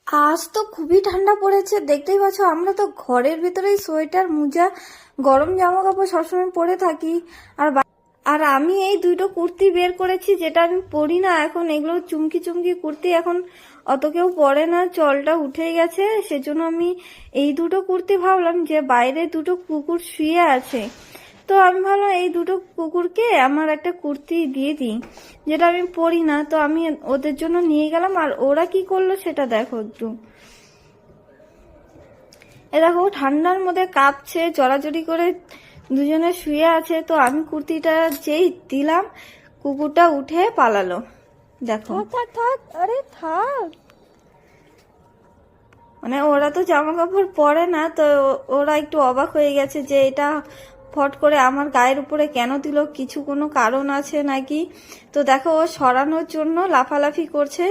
আজ তো খুবই ঠান্ডা পড়েছে, দেখতেই পাচ্ছ। আমরা তো ঘরের ভিতরেই সোয়েটার মোজা গরম জামা কাপড় সবসময় পরে থাকি। আর আর আমি এই দুটো কুর্তি বের করেছি, যেটা আমি পরি না এখন। এগুলো চুমকি চুমকি কুর্তি, এখন অত কেউ পরে না, চলটা উঠে গেছে। সেজন্য আমি এই দুটো কুর্তি ভাবলাম যে বাইরে দুটো কুকুর শুয়ে আছে, তো আমি ভাবলাম এই দুটো কুকুরকে আমার একটা কুর্তি দিয়ে দিই, যেটা আমি পরি না। তো আমি ওদের জন্য নিয়ে গেলাম। আর ওরা কি করলো সেটা দেখো একটু। এ দেখো ঠান্ডার মধ্যে কাঁপছে, জড়াজড়ি করে দুজনে শুয়ে আছে। তো আমি কুর্তিটা যেই দিলাম, কুকুরটা উঠে পালালো। দেখো, থাক থাক, আরে থাক। মানে ওরা তো জামা কাপড় পরে না, তো ওরা একটু অবাক হয়ে গেছে যে এটা ফট করে আমার গায়ের উপরে কেন দিল, কিছু কোনো কারণ আছে নাকি। তো দেখো ও সরানোর জন্য লাফালাফি করছে।